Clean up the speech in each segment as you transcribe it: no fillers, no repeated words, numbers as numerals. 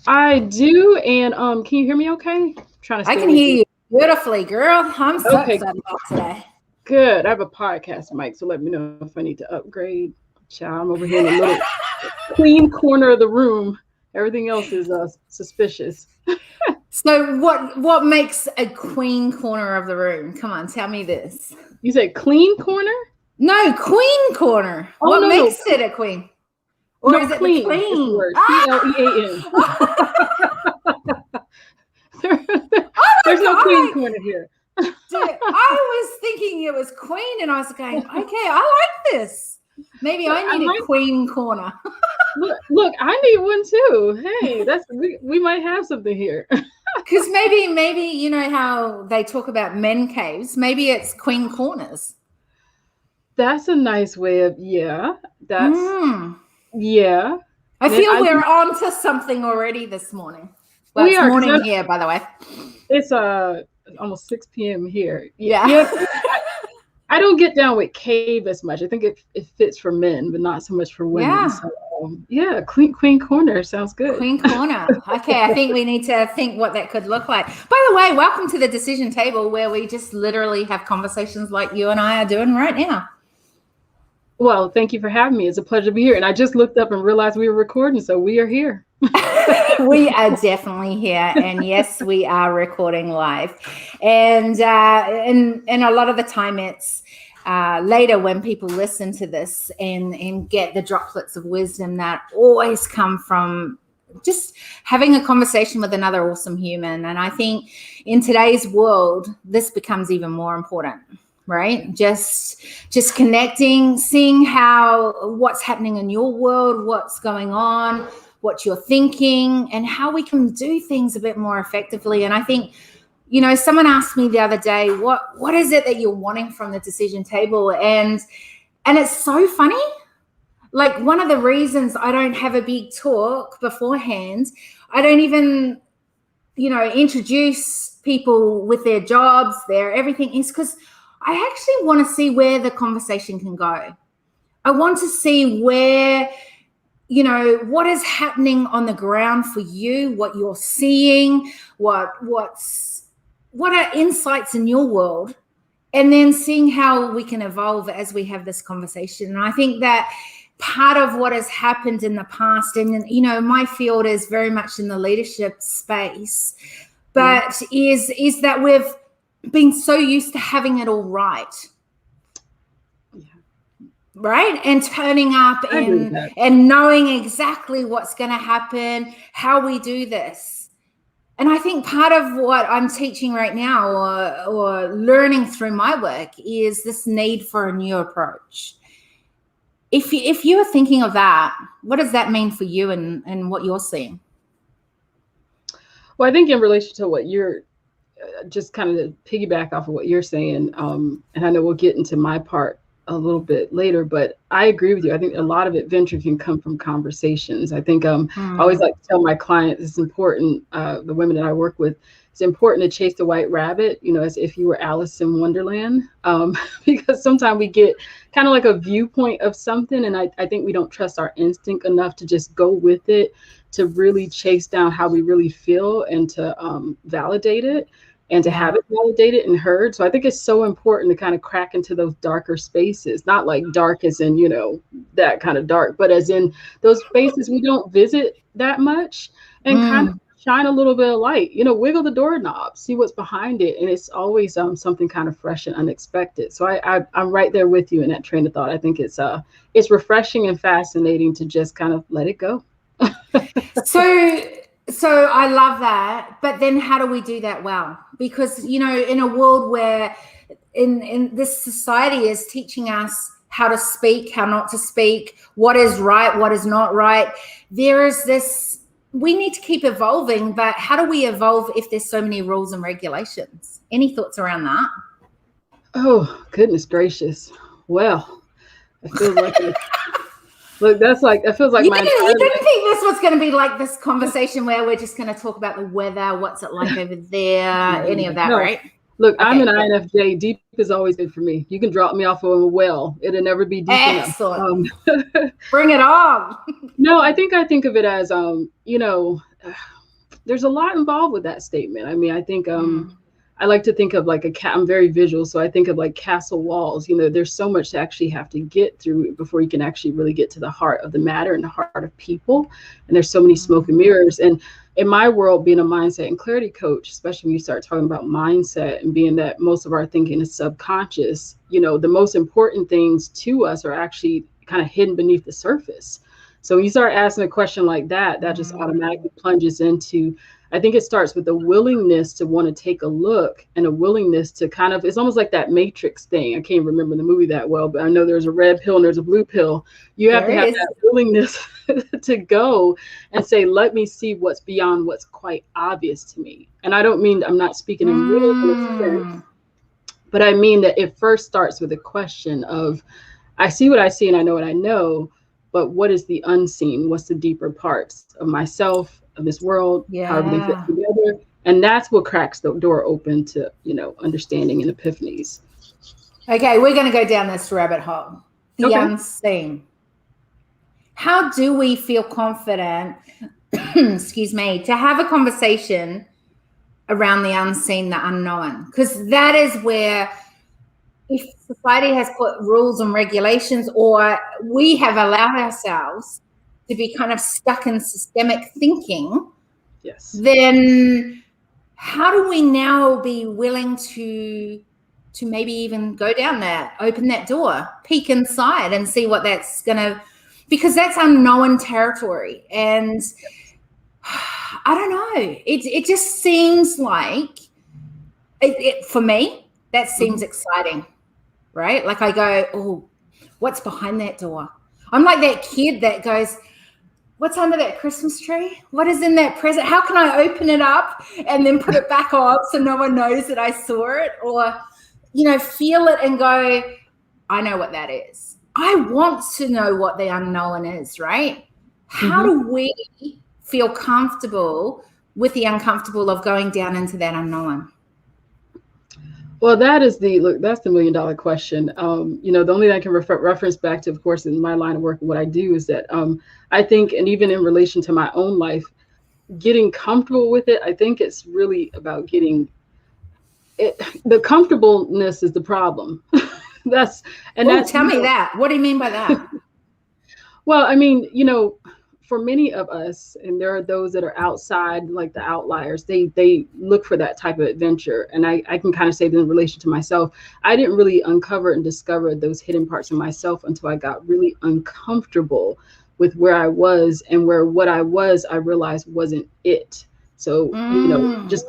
I do, and can you hear me okay? Trying to I stay can away from. hear you beautifully, girl. I'm so Okay, excited about today. good. I have a podcast mic, so let me know if I need to upgrade. Child, I'm over here in a little clean corner of the room. Everything else is suspicious. So what makes a queen corner of the room? Come on, tell me this. You said clean corner? No, queen corner. Oh What no, no, makes it a queen? Or no, is it the clean is the clean? word. CLEAN. Oh There's my no god! clean corner here. Dude, I was thinking it was queen, and I was going, okay, I like this. Maybe Look, I I need a might queen corner. look. I need one too. Hey, that's we might have something here. Because maybe you know how they talk about men caves. Maybe it's queen corners. That's a nice way of yeah. That's Mm. yeah. I Then feel I we're think on to something already this morning. Well, we it's are because morning here, by the way. it's almost 6 p.m. here. Yeah. Yeah, I don't get down with cave as much. I think it fits for men, but not so much for women. Yeah. So yeah, queen corner sounds good. Queen corner. Okay, I think we need to think what that could look like. By the way, welcome to the decision table where we just literally have conversations like you and I are doing right now. Well, thank you for having me. It's a pleasure to be here. And I just looked up and realized we were recording, so we are here. We are definitely here, and yes, we are recording live, and a lot of the time it's later when people listen to this and get the droplets of wisdom that always come from just having a conversation with another awesome human. And I think in today's world, this becomes even more important, right? Just connecting, seeing how what's happening in your world, what's going on, what you're thinking, and how we can do things a bit more effectively. And I think, you know, someone asked me the other day, what is it that you're wanting from the decision table? And it's so funny. Like, one of the reasons I don't have a big talk beforehand, I don't even, you know, introduce people with their jobs, their everything, is because I actually want to see where the conversation can go. I want to see where, you know, what is happening on the ground for you, what you're seeing, what are insights in your world, and then seeing how we can evolve as we have this conversation. And I think that part of what has happened in the past, and you know, my field is very much in the leadership space, but is that we've been so used to having it all right. Right? And turning up and knowing exactly what's going to happen, how we do this. And I think part of what I'm teaching right now or learning through my work is this need for a new approach. If you are thinking of that, what does that mean for you and what you're seeing? Well, I think in relation to what you're just kind of piggyback off of what you're saying, and I know we'll get into my part a little bit later, but I agree with you. I think a lot of adventure can come from conversations. I think I always like to tell my clients it's important, the women that I work with, it's important to chase the white rabbit, you know, as if you were Alice in Wonderland, because sometimes we get kind of like a viewpoint of something, and I think we don't trust our instinct enough to just go with it, to really chase down how we really feel and to validate it and to have it validated and heard. So I think it's so important to kind of crack into those darker spaces, not like dark as in, you know, that kind of dark, but as in those spaces we don't visit that much, and kind of shine a little bit of light, you know, wiggle the doorknob, see what's behind it. And it's always something kind of fresh and unexpected. So I'm right there with you in that train of thought. I think it's refreshing and fascinating to just kind of let it go. So I love that, but then how do we do that well? Because, you know, in a world where in this society is teaching us how to speak, how not to speak, what is right, what is not right, there is this, we need to keep evolving, but how do we evolve if there's so many rules and regulations? Any thoughts around that? Oh, goodness gracious. Well, it feels like look, that feels like you didn't think this was going to be like this conversation where we're just going to talk about the weather, what's it like over there, any of that, no. right? Look, okay. I'm an INFJ. Deep is always good for me. You can drop me off of a well. It'll never be deep Excellent. enough. Bring it on. No, I think of it as, you know, there's a lot involved with that statement. I mean, I think Mm. I like to think of like I'm very visual, so I think of like castle walls. You know, there's so much to actually have to get through before you can actually really get to the heart of the matter and the heart of people. And there's so many smoke and Mm. mirrors. And in my world, being a mindset and clarity coach, especially when you start talking about mindset and being that most of our thinking is subconscious, you know, the most important things to us are actually kind of hidden beneath the surface. So when you start asking a question like that, that just Mm. automatically plunges into, I think it starts with a willingness to want to take a look and a willingness to kind of, it's almost like that matrix thing. I can't remember the movie that well, but I know there's a red pill and there's a blue pill. You have There to have is. that willingness to go and say, let me see what's beyond what's quite obvious to me. And I don't mean, I'm not speaking in riddles in a Mm. sense, but I mean that it first starts with a question of, I see what I see and I know what I know, but what is the unseen? What's the deeper parts of myself, of this world, how everything fits Yeah. together? And that's what cracks the door open to, you know, understanding and epiphanies. Okay, we're going to go down this rabbit hole. The Okay. unseen. How do we feel confident, excuse me, to have a conversation around the unseen, the unknown? Because that is where, if society has put rules and regulations, or we have allowed ourselves to be kind of stuck in systemic thinking, Yes. then how do we now be willing to maybe even go down that, open that door, peek inside and see what that's going to, because that's unknown territory. And I don't know, it just seems like for me, that seems Mhm. exciting, right? Like I go, oh, what's behind that door? I'm like that kid that goes, what's under that Christmas tree? What is in that present? How can I open it up and then put it back on so no one knows that I saw it? Or, you know, feel it and go, I know what that is. I want to know what the unknown is, right? How Mhm. do we feel comfortable with the uncomfortable of going down into that unknown? Well, that is the look. That's the $1 million question. You know, the only thing I can reference back to, of course, in my line of work, and what I do is that I think, and even in relation to my own life, getting comfortable with it. I think it's really about getting it. The comfortableness is the problem. that's and Oh, that's tell you me know. that. What do you mean by that? Well, I mean, you know, for many of us, and there are those that are outside, like the outliers, they look for that type of adventure. And I can kind of say that in relation to myself, I didn't really uncover and discover those hidden parts of myself until I got really uncomfortable with where I was, and where what I was, I realized wasn't it. So, you know, Mm. just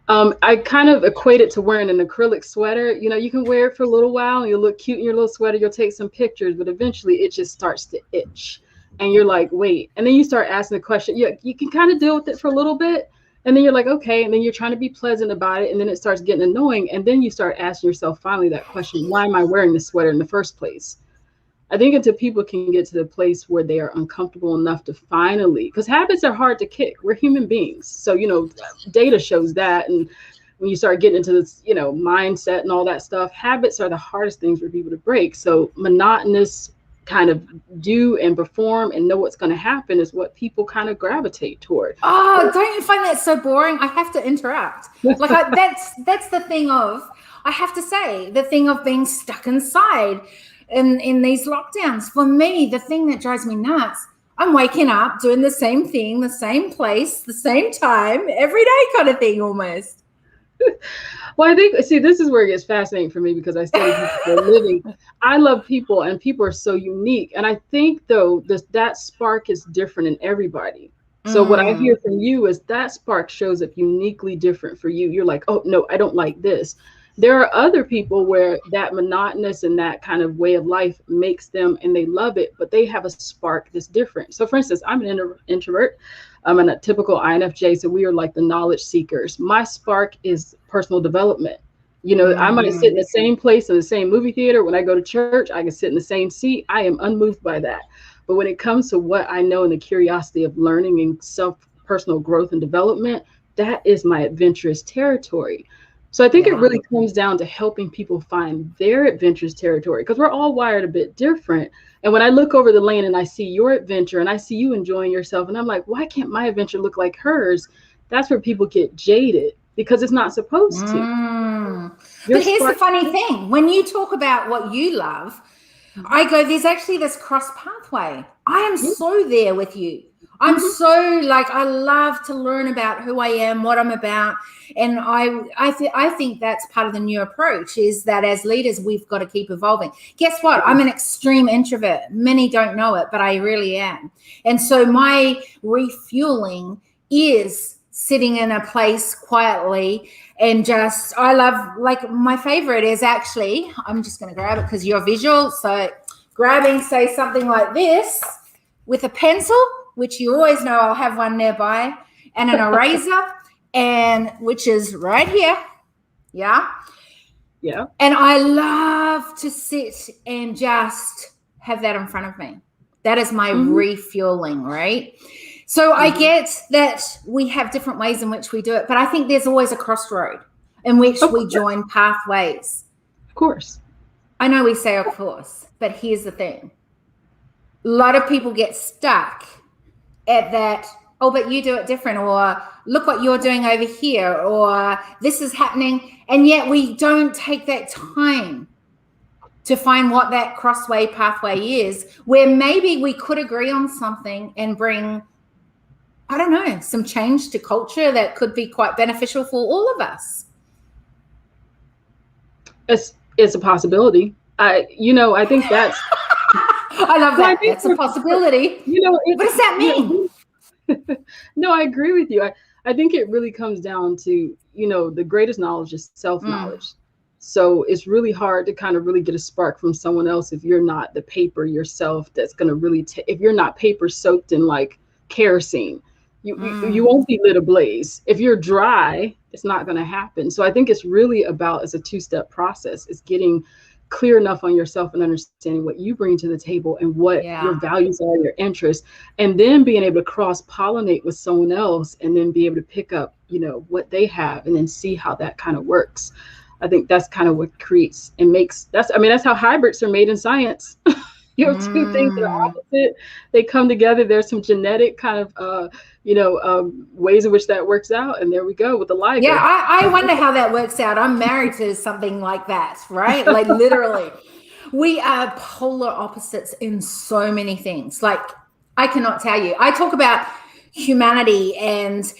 I kind of equate it to wearing an acrylic sweater. You know, you can wear it for a little while and you'll look cute in your little sweater. You'll take some pictures, but eventually it just starts to itch. And you're like, wait. And then you start asking the question. You can kind of deal with it for a little bit. And then you're like, okay. And then you're trying to be pleasant about it. And then it starts getting annoying. And then you start asking yourself finally that question, why am I wearing this sweater in the first place? I think until people can get to the place where they are uncomfortable enough to finally, because habits are hard to kick. We're human beings. So, you know, data shows that. And when you start getting into this, you know, mindset and all that stuff, habits are the hardest things for people to break. So, monotonous kind of do and perform and know what's going to happen is what people kind of gravitate toward. Oh, don't you find that so boring? I have to interrupt. Like that's the thing of, I have to say, the thing of being stuck inside in these lockdowns. For me, the thing that drives me nuts, I'm waking up doing the same thing, the same place, the same time, every day kind of thing almost. Well, I think, see, this is where it gets fascinating for me because I study people for a living. I love people, and people are so unique. And I think, though, that spark is different in everybody. So, what I Mm, hear from you is that spark shows up uniquely different for you. You're like, oh, no, I don't like this. There are other people where that monotonous and that kind of way of life makes them and they love it, but they have a spark that's different. So, for instance, I'm an introvert. I'm a typical INFJ, so we are like the knowledge seekers. My spark is personal development. You know, I might sit in mm. the same place in the same movie theater. When I go to church, I can sit in the same seat. I am unmoved by that. But when it comes to what I know and the curiosity of learning and self personal growth and development, that is my adventurous territory. So I think it Yeah. really comes down to helping people find their adventurous territory, because we're all wired a bit different. And when I look over the lane and I see your adventure and I see you enjoying yourself, and I'm like, why can't my adventure look like hers? That's where people get jaded, because it's not supposed to. Your But here's the spark. funny thing. When you talk about what you love, I go, there's actually this cross pathway. I am Yeah. so there with you. I'm Mhm. so like, I love to learn about who I am, what I'm about. And I think that's part of the new approach, is that as leaders, we've got to keep evolving. Guess what? I'm an extreme introvert. Many don't know it, but I really am. And so my refueling is sitting in a place quietly and just, I love, like, my favorite is actually, I'm just going to grab it because you're visual. So grabbing, say, something like this with a pencil, which you always know I'll have one nearby, and an eraser, and which is right here. Yeah. Yeah. And I love to sit and just have that in front of me. That is my Mhm. refueling, right? So I Mhm. get that we have different ways in which we do it, but I think there's always a crossroad in which Of we course. join pathways. Of course. I know we say of course, but here's the thing. A lot of people get stuck at that, oh, but you do it different, or look what you're doing over here, or this is happening. And yet we don't take that time to find what that crossway pathway is, where maybe we could agree on something and bring, I don't know, some change to culture that could be quite beneficial for all of us. It's a possibility. I think that's. I love Well, I that. think That's a possibility. What does that mean? No, I agree with you. I think it really comes down to, the greatest knowledge is self Mm, knowledge. So it's really hard to kind of really get a spark from someone else if you're not the paper yourself that's going to really, if you're not paper soaked in like kerosene, you mm. won't be lit ablaze. If you're dry, it's not going to happen. So I think it's really about, as a two-step process, is getting clear enough on yourself and understanding what you bring to the table and what your Yeah. values are, your interests, and then being able to cross pollinate with someone else and then be able to pick up, what they have and then see how that kind of works. I think that's kind of what creates and makes that's how hybrids are made in science. You have two things that are Mm. opposite, they come together. There's some genetic kind of ways in which that works out, and there we go with the Yeah, liger. I wonder how that works out. I'm married to something like that, right? Like literally. We are polar opposites in so many things. Like, I cannot tell you. I talk about humanity and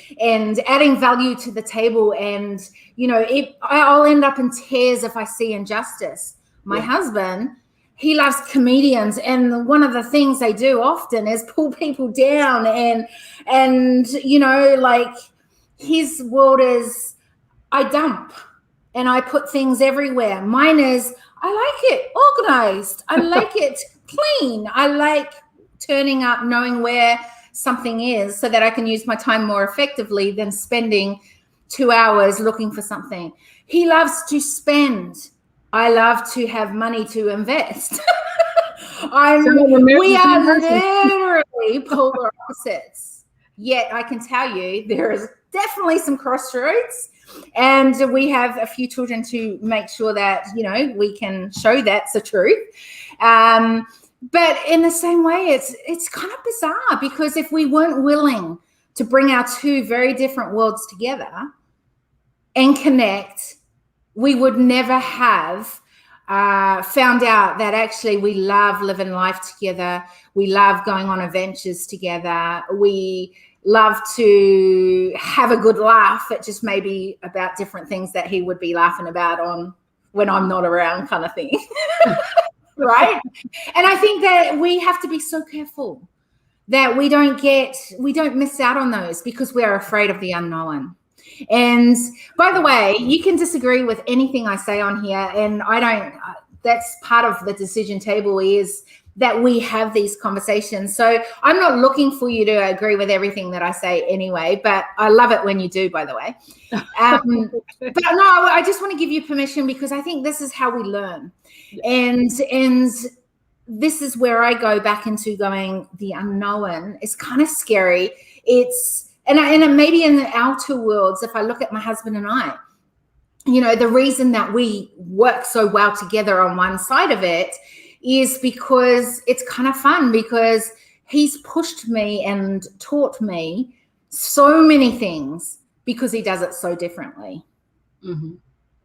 adding value to the table, and I'll end up in tears if I see injustice. My Yeah. husband, he loves comedians, and one of the things they do often is pull people down, and like, his world is, I dump and I put things everywhere. Mine is, I like it organized. I like it clean. I like turning up, knowing where something is so that I can use my time more effectively than spending 2 hours looking for something. He loves to spend. I love to have money to invest. So now we're married to We the are same person. literally polar opposites. Yet I can tell you there is definitely some crossroads, and we have a few children to make sure that we can show that's the truth. But in the same way, it's kind of bizarre, because if we weren't willing to bring our two very different worlds together and connect, we would never have found out that actually we love living life together. We love going on adventures together. We love to have a good laugh. It just may be about different things that he would be laughing about on when I'm not around, kind of thing. Right? And I think that we have to be so careful that we don't miss out on those, because we're afraid of the unknown. And by the way, you can disagree with anything I say on here, and I don't. That's part of the decision table, is that we have these conversations. So I'm not looking for you to agree with everything that I say anyway, but I love it when you do, by the way. But no, I just want to give you permission, because I think this is how we learn. Yeah. And this is where I go back into going, the unknown is kind of scary. It's, and maybe in the outer worlds, if I look at my husband and I, the reason that we work so well together on one side of it is because it's kind of fun, because he's pushed me and taught me so many things because he does it so differently. Mm-hmm.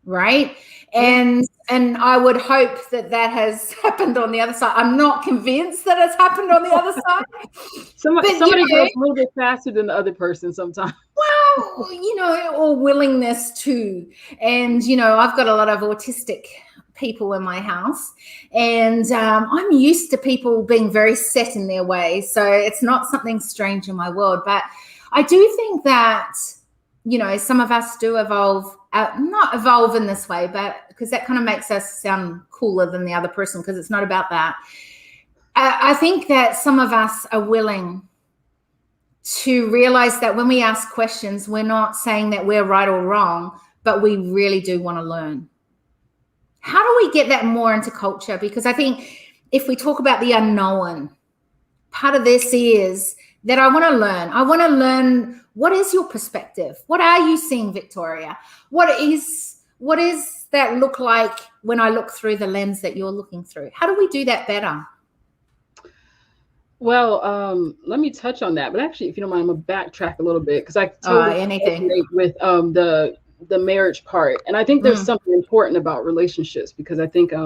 Right. Yeah. And I would hope that has happened on the other side. I'm not convinced that it's happened on the other side. Somebody goes a little bit faster than the other person sometimes. Well, or willingness to. And, I've got a lot of autistic people in my house, and I'm used to people being very set in their ways. So it's not something strange in my world. But I do think that, some of us do evolve, not evolve in this way, but because that kind of makes us sound cooler than the other person, because it's not about that. I think that some of us are willing to realize that when we ask questions, we're not saying that we're right or wrong, but we really do want to learn. How do we get that more into culture? Because I think if we talk about the unknown, part of this is that I want to learn. I want to learn, what is your perspective? What are you seeing, Victoria? What is that look like when I look through the lens that you're looking through? How do we do that better? Well, let me touch on that. But actually, if you don't mind, I'm gonna backtrack a little bit, because I totally resonate with the marriage part. And I think there's something important about relationships, because I think I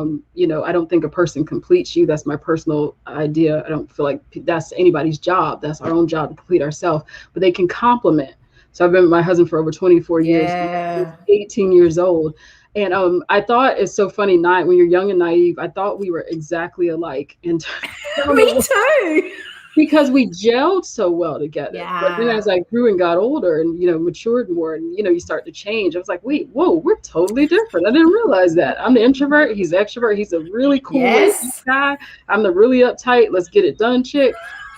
don't think a person completes you. That's my personal idea. I don't feel like that's anybody's job. That's our own job to complete ourselves. But they can complement. So I've been with my husband for over 24 years. He's 18 years old. And I thought, it's so funny, when you're young and naive, I thought we were exactly alike. And me too. Because we gelled so well together. Yeah. But then as I grew and got older and, matured more, and, you start to change, I was like, wait, whoa, we're totally different. I didn't realize that. I'm the introvert. He's the extrovert. He's a really cool guy. I'm the really uptight, let's get it done chick.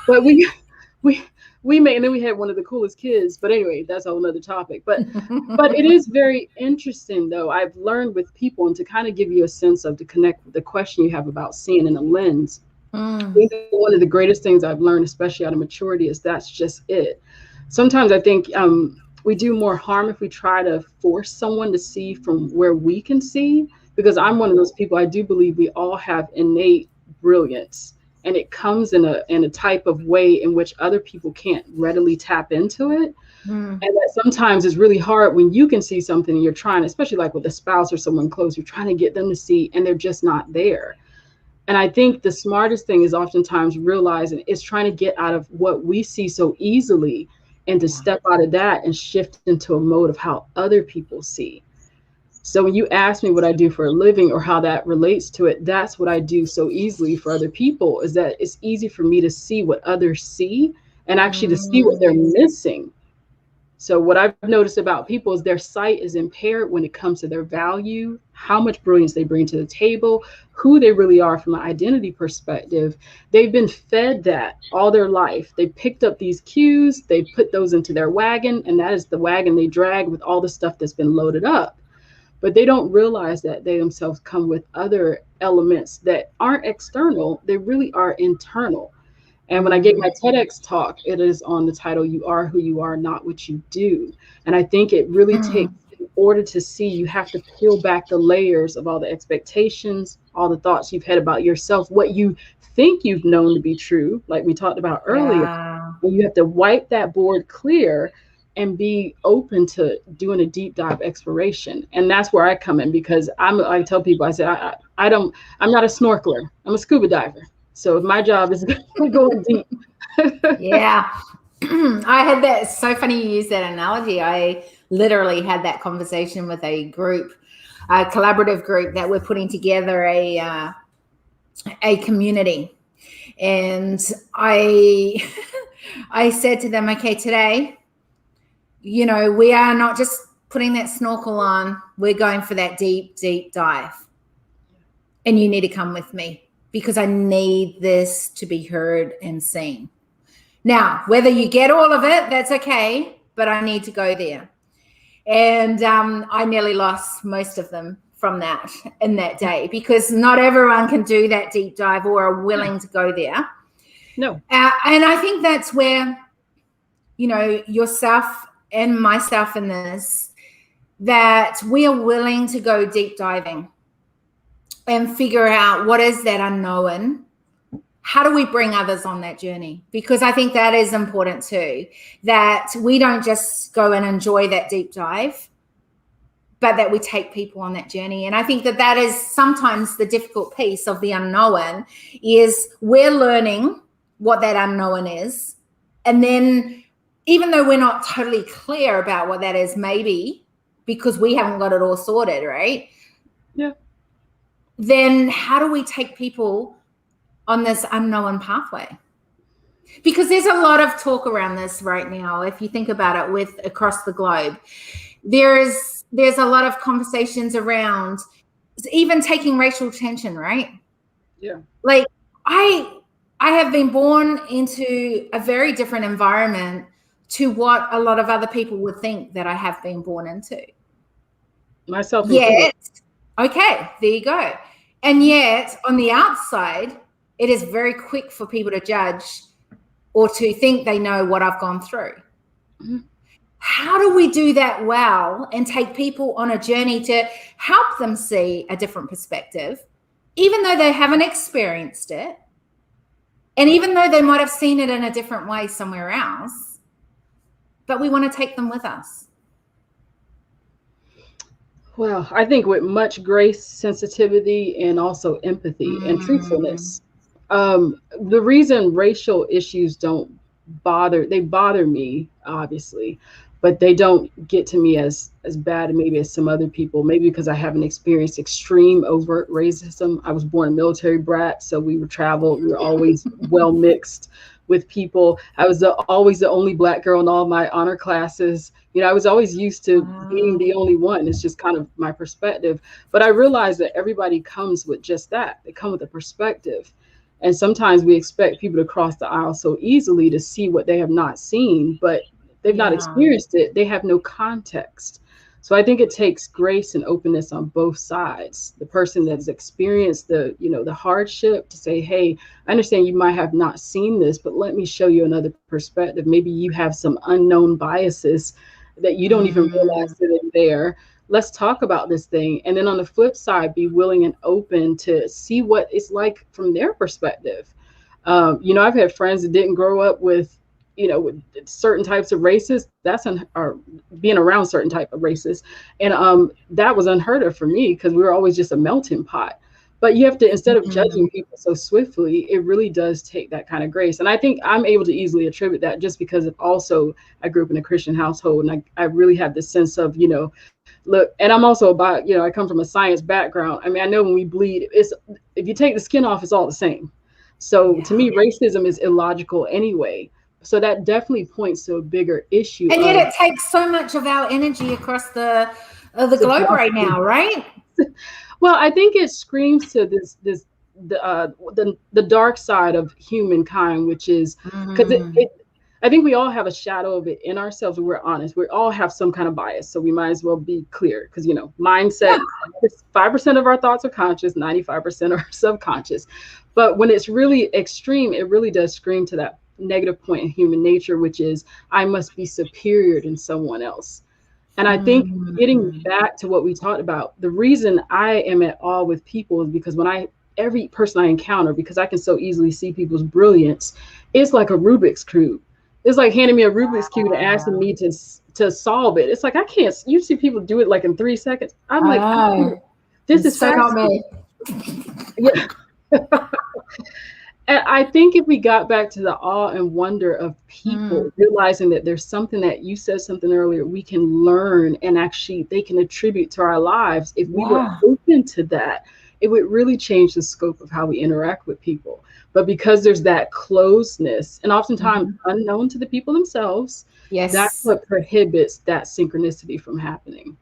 But we made, and then we had one of the coolest kids. But anyway, that's a whole nother topic. But it is very interesting, though. I've learned with people, and to kind of give you a sense of, to connect with the question you have about seeing in a lens. I think one of the greatest things I've learned, especially out of maturity, is that's just it. Sometimes I think we do more harm if we try to force someone to see from where we can see, because I'm one of those people. I do believe we all have innate brilliance, and it comes in a type of way in which other people can't readily tap into it. And that sometimes is really hard when you can see something and you're trying, especially like with a spouse or someone close, you're trying to get them to see, and they're just not there. And I think the smartest thing is oftentimes realizing it's trying to get out of what we see so easily, and to step out of that and shift into a mode of how other people see. So when you ask me what I do for a living or how that relates to it, that's what I do so easily for other people, is that it's easy for me to see what others see, and actually to see what they're missing. So what I've noticed about people is their sight is impaired when it comes to their value, how much brilliance they bring to the table, who they really are from an identity perspective. They've been fed that all their life. They picked up these cues, they put those into their wagon, and that is the wagon they drag with all the stuff that's been loaded up. But they don't realize that they themselves come with other elements that aren't external, they really are internal. And when I gave my TEDx talk, it is on the title, "You Are Who You Are, Not What You Do." And I think it really takes, in order to see, you have to peel back the layers of all the expectations, all the thoughts you've had about yourself, what you think you've known to be true, like we talked about earlier. And you have to wipe that board clear and be open to doing a deep dive exploration. And that's where I come in, because I tell people, I said, I'm not a snorkeler, I'm a scuba diver. So my job is going deep. Yeah. I had that. It's so funny you use that analogy. I literally had that conversation with a group, a collaborative group that we're putting together a community. And I said to them, okay, today, we are not just putting that snorkel on, we're going for that deep, deep dive. And you need to come with me, because I need this to be heard and seen. Now, whether you get all of it, that's okay, but I need to go there. And I nearly lost most of them from that in that day, because not everyone can do that deep dive or are willing to go there. No. And I think that's where, yourself and myself in this, that we are willing to go deep diving and figure out what is that unknown. How do we bring others on that journey? Because I think that is important too, that we don't just go and enjoy that deep dive, but that we take people on that journey. And I think that that is sometimes the difficult piece of the unknown, is we're learning what that unknown is. And then even though we're not totally clear about what that is, maybe because we haven't got it all sorted, right? Yeah. Then how do we take people on this unknown pathway? Because there's a lot of talk around this right now. If you think about it, with across the globe, there's a lot of conversations around even taking racial tension, right? Yeah. Like I have been born into a very different environment to what a lot of other people would think that I have been born into. Myself included. Yet, okay, there you go. And yet, on the outside, it is very quick for people to judge or to think they know what I've gone through. Mm-hmm. How do we do that well and take people on a journey to help them see a different perspective, even though they haven't experienced it, and even though they might have seen it in a different way somewhere else, but we want to take them with us? Well, I think with much grace, sensitivity, and also empathy and truthfulness. The reason racial issues don't bother me, obviously, but they don't get to me as bad maybe as some other people, maybe because I haven't experienced extreme overt racism. I was born a military brat, so we were always well mixed with people. I was always the only Black girl in all my honor classes. I was always used to being the only one. It's just kind of my perspective. But I realized that everybody comes with just that. They come with a perspective. And sometimes we expect people to cross the aisle so easily to see what they have not seen, but they've not experienced it. They have no context. So I think it takes grace and openness on both sides. The person that's experienced the hardship to say, hey, I understand you might have not seen this, but let me show you another perspective. Maybe you have some unknown biases that you don't even realize that are there. Let's talk about this thing. And then on the flip side, be willing and open to see what it's like from their perspective. I've had friends that didn't grow up with certain types of races, or being around certain type of races. And that was unheard of for me because we were always just a melting pot. But you have to, instead of judging people so swiftly, it really does take that kind of grace. And I think I'm able to easily attribute that just because of also I grew up in a Christian household, and I really have this sense of, look, and I'm also about, I come from a science background. I mean, I know when we bleed, if you take the skin off, it's all the same. So to me, racism is illogical anyway. So that definitely points to a bigger issue. And yet it takes so much of our energy across the globe right now, right? Well, I think it screams to the dark side of humankind, which is because I think we all have a shadow of it in ourselves. If we're honest, we all have some kind of bias. So we might as well be clear because, mindset, 5% of our thoughts are conscious, 95% are subconscious. But when it's really extreme, it really does scream to that negative point in human nature, which is I must be superior than someone else. And I think getting back to what we talked about, the reason I am at awe with people is because every person I encounter, because I can so easily see people's brilliance, it's like a Rubik's Cube. It's like handing me a Rubik's Cube and asking me to solve it. It's like, I can't, you see people do it like in 3 seconds. I'm like, this is so not me. Yeah. And I think if we got back to the awe and wonder of people, realizing that there's something that you said something earlier, we can learn and actually they can attribute to our lives. If we were open to that, it would really change the scope of how we interact with people. But because there's that closeness and oftentimes unknown to the people themselves, that's what prohibits that synchronicity from happening.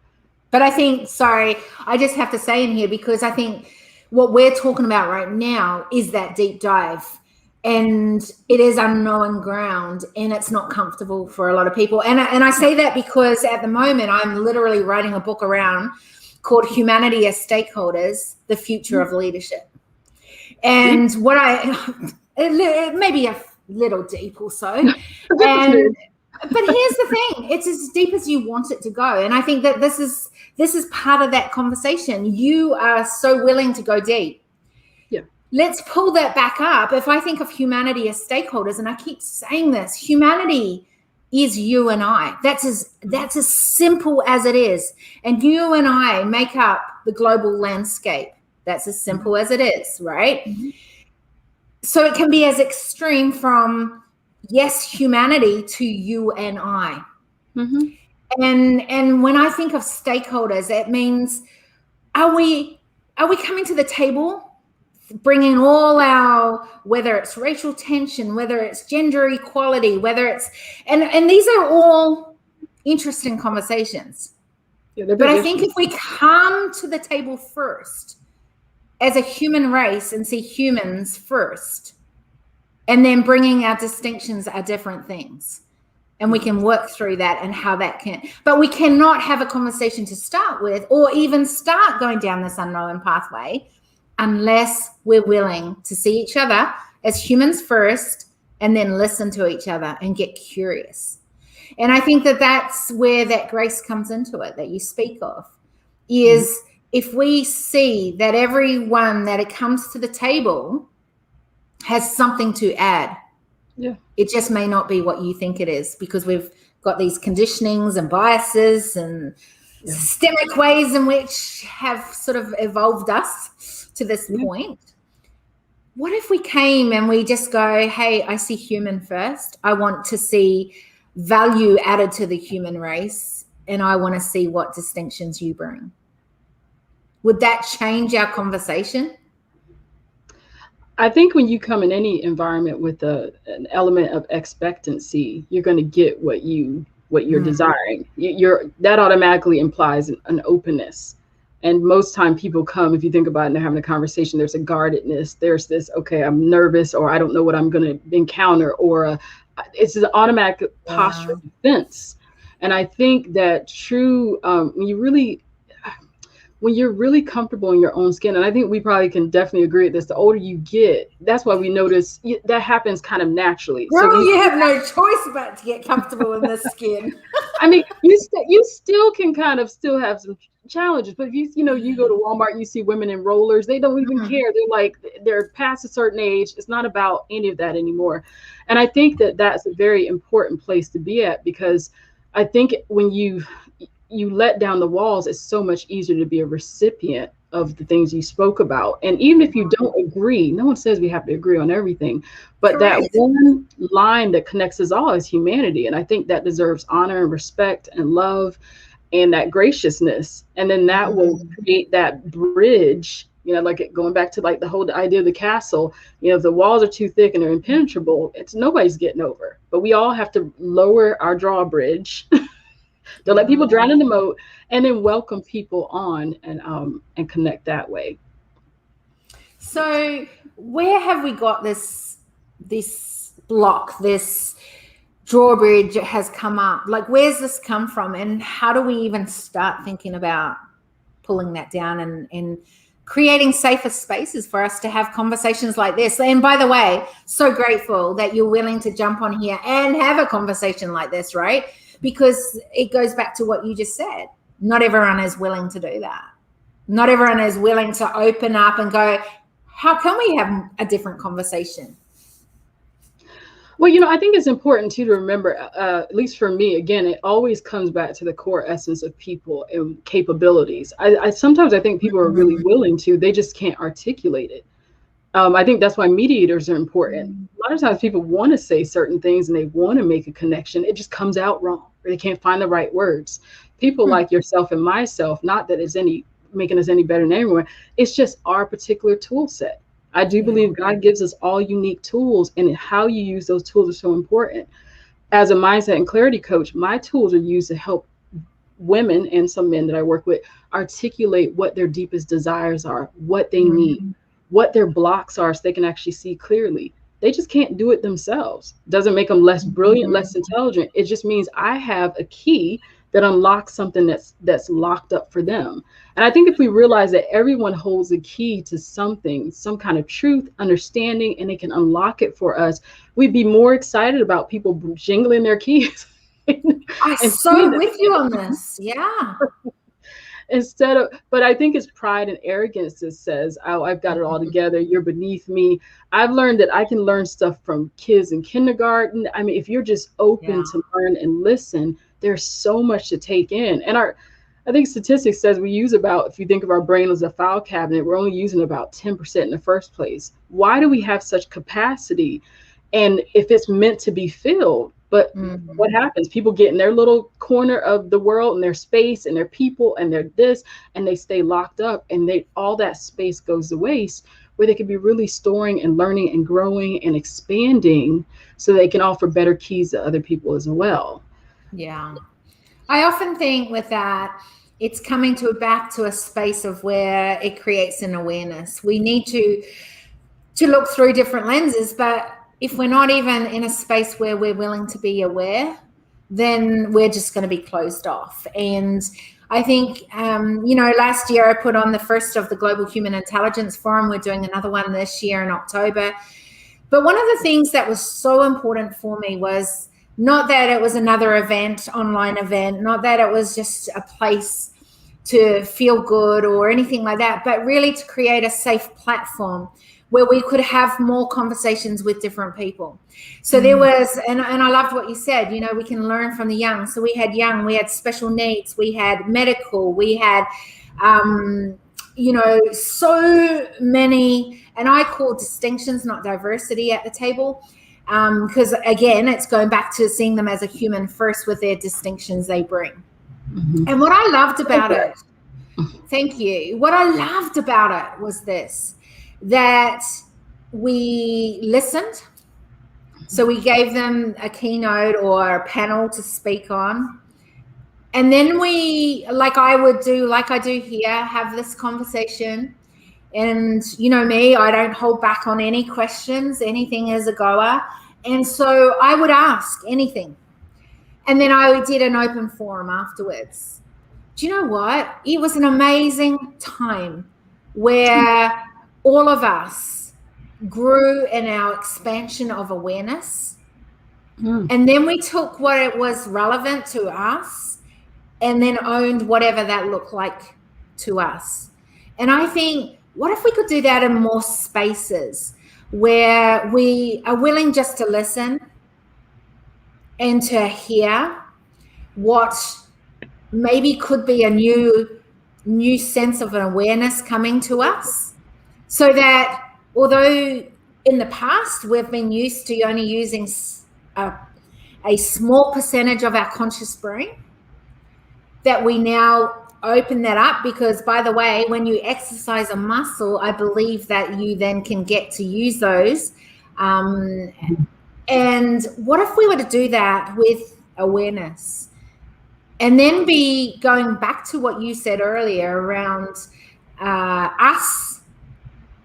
But I think, I just have to say in here, because I think what we're talking about right now is that deep dive, and it is unknown ground, and it's not comfortable for a lot of people. And I say that because at the moment I'm literally writing a book called Humanity as Stakeholders, the Future of Leadership. And what it may be a little deep also. But here's the thing, it's as deep as you want it to go. And I think that this is part of that conversation. You are so willing to go deep. Yeah. Let's pull that back up. If I think of humanity as stakeholders, and I keep saying this, humanity is you and I. That's as simple as it is. And you and I make up the global landscape. That's as simple as it is, right? Mm-hmm. So it can be as extreme from, yes, humanity, to you and I. Mm-hmm. And when I think of stakeholders, it means, are we coming to the table, bringing all our, whether it's racial tension, whether it's gender equality, whether it's, and these are all interesting conversations. Yeah, but I think if we come to the table first as a human race and see humans first, and then bringing our distinctions are different things, and we can work through that and how that can, but we cannot have a conversation to start with or even start going down this unknown pathway unless we're willing to see each other as humans first and then listen to each other and get curious. And I think that that's where that grace comes into it that you speak of, is if we see that everyone that it comes to the table has something to add. Yeah. It just may not be what you think it is, because we've got these conditionings and biases and systemic ways in which have sort of evolved us to this point. What if we came and we just go, hey, I see human first. I want to see value added to the human race, and I want to see what distinctions you bring. Would that change our conversation? I think when you come in any environment with an element of expectancy, you're going to get what you're desiring. That automatically implies an openness. And most time people come, if you think about it, and they're having a conversation, there's a guardedness. There's this, okay, I'm nervous, or I don't know what I'm going to encounter, or it's an automatic posture of defense. And I think that when you're really comfortable in your own skin, and I think we probably can definitely agree with this, the older you get, that's why we notice that happens kind of naturally. Well, so you have no choice but to get comfortable in this skin. I mean, you still can kind of still have some challenges, but if you go to Walmart, you see women in rollers, they don't even care. They're like, they're past a certain age. It's not about any of that anymore. And I think that that's a very important place to be at, because I think when you let down the walls, it's so much easier to be a recipient of the things you spoke about. And even if you don't agree, no one says we have to agree on everything, but Correct. That one line that connects us all is humanity. And I think that deserves honor and respect and love and that graciousness. And then that will create that bridge, like going back to like the whole idea of the castle, if the walls are too thick and they're impenetrable, nobody's getting over, but we all have to lower our drawbridge. Don't let people drown in the moat, and then welcome people on and connect that way. So where have we got this block, this drawbridge has come up? Like, where's this come from, and how do we even start thinking about pulling that down and creating safer spaces for us to have conversations like this? And by the way, so grateful that you're willing to jump on here and have a conversation like this, right? Because it goes back to what you just said. Not everyone is willing to do that. Not everyone is willing to open up and go, how can we have a different conversation? Well, I think it's important too to remember, at least for me, again, it always comes back to the core essence of people and capabilities. I sometimes think people are really willing to, they just can't articulate it. I think that's why mediators are important. A lot of times people want to say certain things and they want to make a connection. It just comes out wrong, or they can't find the right words. People like yourself and myself, not that it's making us any better than anyone. It's just our particular tool set. I do believe God gives us all unique tools, and how you use those tools are so important. As a mindset and clarity coach, my tools are used to help women and some men that I work with articulate what their deepest desires are, what they need, what their blocks are, so they can actually see clearly. They just can't do it themselves. Doesn't make them less brilliant, less intelligent. It just means I have a key that unlocks something that's locked up for them. And I think if we realize that everyone holds a key to something, some kind of truth, understanding, and they can unlock it for us, we'd be more excited about people jingling their keys I'm And so with you on this. Yeah. instead of, but I think it's pride and arrogance that says, oh, I've got it all Mhm. together, you're beneath me. I've learned that I can learn stuff from kids in kindergarten. I mean, if you're just Yeah. open to learn and listen, there's so much to take in. And our, I think statistics says we use about, if you think of our brain as a file cabinet, we're only using about 10% in the first place. Why do we have such capacity? And if it's meant to be filled, but what Mhm. happens? People get in their little corner of the world and their space and their people and their this, and they stay locked up, and they, all that space goes to waste, where they could be really storing and learning and growing and expanding, so they can offer better keys to other people as well. Yeah. I often think with that, it's coming to back to a space of where it creates an awareness. We need to look through different lenses, but if we're not even in a space where we're willing to be aware, then we're just going to be closed off. And I think, last year I put on the first of the Global Human Intelligence Forum. We're doing another one this year in October. But one of the things that was so important for me was not that it was another event, online event, not that it was just a place to feel good or anything like that, but really to create a safe platform where we could have more conversations with different people. So there was, and I loved what you said, we can learn from the young. So we had young, we had special needs, we had medical, we had, so many, and I call distinctions, not diversity at the table. Because again, it's going back to seeing them as a human first with their distinctions they bring. Mm-hmm. And what I loved about it, thank you. What I loved about it was this, that we listened. So we gave them a keynote or a panel to speak on. And then we, like I would do, like I do here, have this conversation. And you know me, I don't hold back on any questions. Anything is a goer. And so I would ask anything. And then I did an open forum afterwards. Do you know what? It was an amazing time where all of us grew in our expansion of awareness. And then we took what it was relevant to us and then owned whatever that looked like to us. And I think, what if we could do that in more spaces where we are willing just to listen and to hear what maybe could be a new sense of an awareness coming to us, so that although in the past we've been used to only using a small percentage of our conscious brain, that we now open that up. Because by the way, when you exercise a muscle, I believe that you then can get to use those. And what if we were to do that with awareness? And then be going back to what you said earlier around us.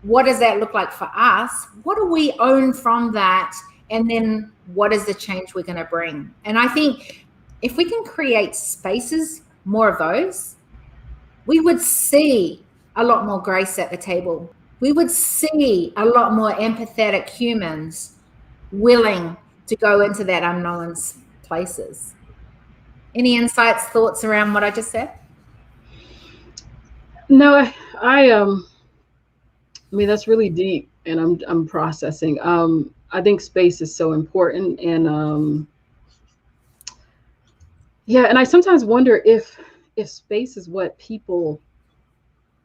What does that look like for us? What do we own from that? And then what is the change we're going to bring? And I think if we can create spaces, more of those, we would see a lot more grace at the table. We would see a lot more empathetic humans willing to go into that unknown places. Any insights, thoughts around what I just said? No, I mean, that's really deep, and I'm processing. I think space is so important, and yeah, and I sometimes wonder if space is what people,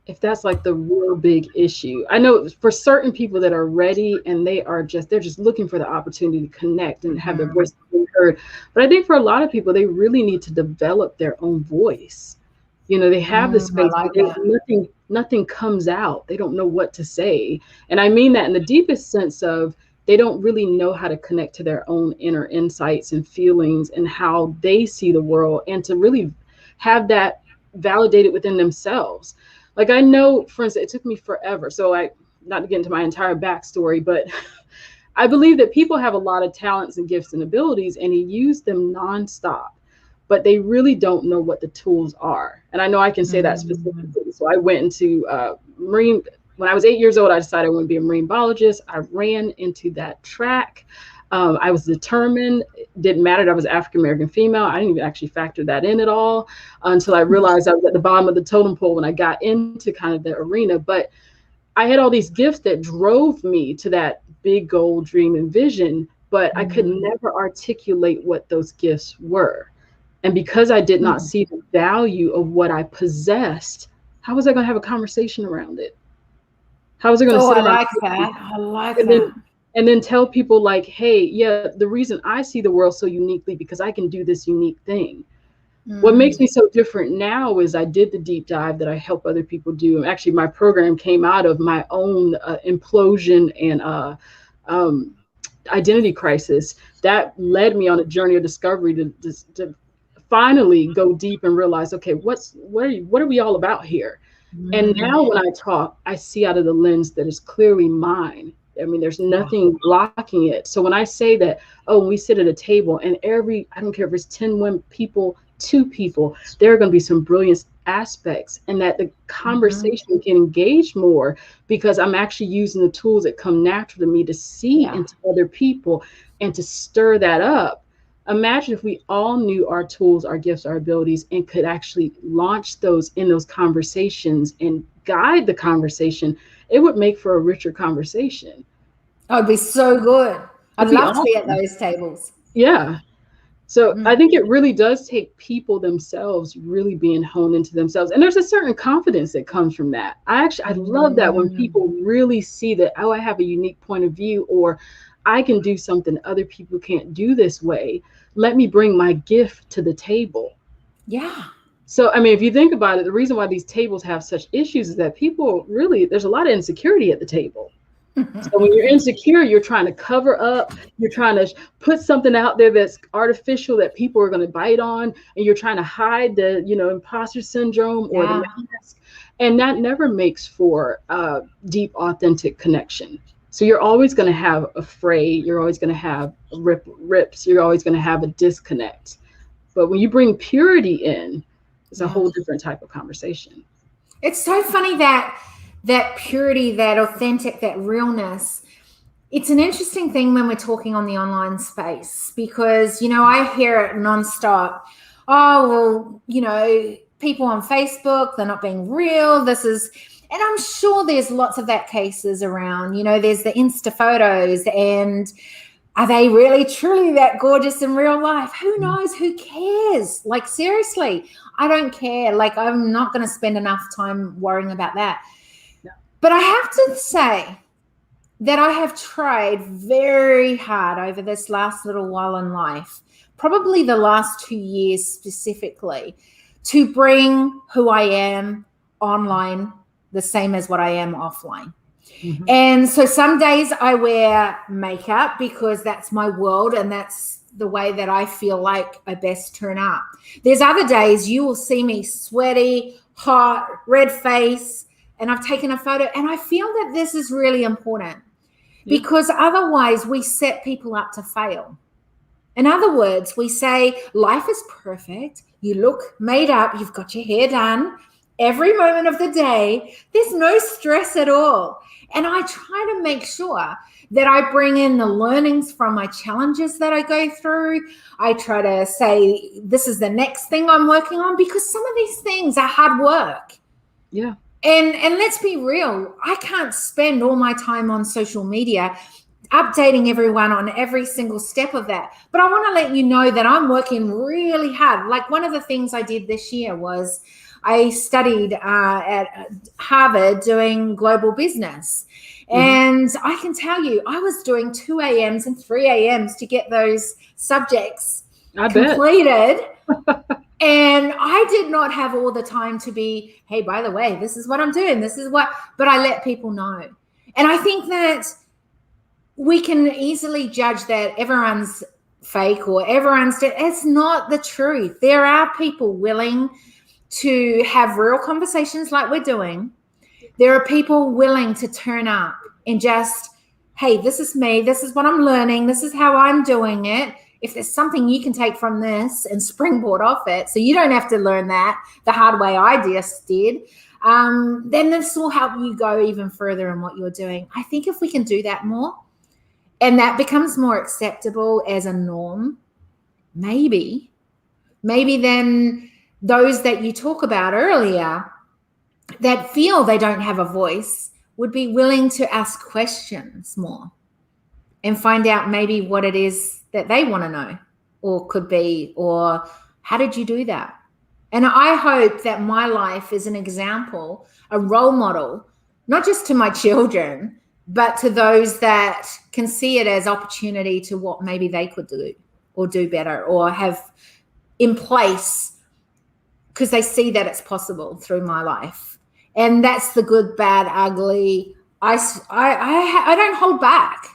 if that's like the real big issue. I know for certain people that are ready and they're just looking for the opportunity to connect and have their voice be heard. But I think for a lot of people, they really need to develop their own voice. They have the I space, like but that. nothing comes out. They don't know what to say. And I mean that in the deepest sense of, they don't really know how to connect to their own inner insights and feelings and how they see the world, and to really have that validated within themselves. Like, I know, for instance, it took me forever. So not to get into my entire backstory, but I believe that people have a lot of talents and gifts and abilities, and you use them nonstop, but they really don't know what the tools are. And I know I can say that specifically. So I went into marine. When I was 8 years old, I decided I wanted to be a marine biologist. I ran into that track. I was determined. It didn't matter that I was African American female. I didn't even actually factor that in at all until I realized I was at the bottom of the totem pole when I got into kind of the arena. But I had all these gifts that drove me to that big goal, dream, and vision, but I could Mm. never articulate what those gifts were. And because I did not Mm. see the value of what I possessed, how was I going to have a conversation around it? How was I going to Oh, sit I around like that. I like and that. then tell people like, hey, yeah, the reason I see the world so uniquely because I can do this unique thing. What makes Mm. me so different now is I did the deep dive that I help other people do. Actually, my program came out of my own implosion and um, identity crisis that led me on a journey of discovery to finally go deep and realize, okay, what are we all about here? And Mm. now when I talk, I see out of the lens that is clearly mine. I mean, there's nothing blocking it. So when I say that, oh, we sit at a table and I don't care if it's 10 women, people, two people, there are going to be some brilliant aspects and that the Mhm. conversation can engage more because I'm actually using the tools that come natural to me to see Yeah. into other people and to stir that up. Imagine if we all knew our tools, our gifts, our abilities, and could actually launch those in those conversations and guide the conversation. It would make for a richer conversation. I'd be so good. I'd It'd be love to be at awesome. those tables. Yeah. So I Mm. think it really does take people themselves really being honed into themselves. And there's a certain confidence that comes from that. I love that when Mm. people really see that, oh, I have a unique point of view, or I can do something other people can't do this way. Let me bring my gift to the table. Yeah. So, I mean, if you think about it, the reason why these tables have such issues is that people really, there's a lot of insecurity at the table. So when you're insecure, you're trying to cover up, you're trying to put something out there that's artificial that people are going to bite on, and you're trying to hide the, imposter syndrome or the Yeah. mask. And that never makes for deep, authentic connection. So you're always going to have a fray, you're always going to have rips, you're always going to have a disconnect. But when you bring purity in, it's a Yeah. whole different type of conversation. It's so funny that that purity, that authentic, that realness. It's an interesting thing when we're talking on the online space because, I hear it nonstop. Oh, well, people on Facebook, they're not being real. And I'm sure there's lots of that cases around. There's the Insta photos, and are they really truly that gorgeous in real life? Who knows? Who cares? Like, seriously, I don't care. Like, I'm not going to spend enough time worrying about that. Yeah. But I have to say, that I have tried very hard over this last little while in life, probably the last 2 years specifically, to bring who I am online the same as what I am offline. Mm-hmm. And so some days I wear makeup because that's my world and that's the way that I feel like I best turn up. There's other days you will see me sweaty, hot, red face, and I've taken a photo. And I feel that this is really important Yeah. because otherwise we set people up to fail. In other words, we say life is perfect. You look made up. You've got your hair done every moment of the day. There's no stress at all. And I try to make sure that I bring in the learnings from my challenges that I go through. I try to say, this is the next thing I'm working on because some of these things are hard work. Yeah. And let's be real, I can't spend all my time on social media updating everyone on every single step of that. But I want to let you know that I'm working really hard. Like one of the things I did this year was I studied at Harvard doing global business. Mm-hmm. And I can tell you, I was doing 2 a.m.s and 3 a.m.s to get those subjects I bet. completed. And I did not have all the time to be, hey, by the way, this is what I'm doing. But I let people know. And I think that we can easily judge that everyone's fake or it's not the truth. There are people willing to have real conversations like we're doing. There are people willing to turn up and just, hey, this is me. This is what I'm learning. This is how I'm doing it. If there's something you can take from this and springboard off it, so you don't have to learn that the hard way I just did, then this will help you go even further in what you're doing. I think if we can do that more, and that becomes more acceptable as a norm, maybe then those that you talk about earlier that feel they don't have a voice would be willing to ask questions more and find out maybe what it is that they want to know, or could be, or how did you do that? And I hope that my life is an example, a role model, not just to my children, but to those that can see it as opportunity to what maybe they could do or do better or have in place, because they see that it's possible through my life. And that's the good, bad, ugly. I don't hold back,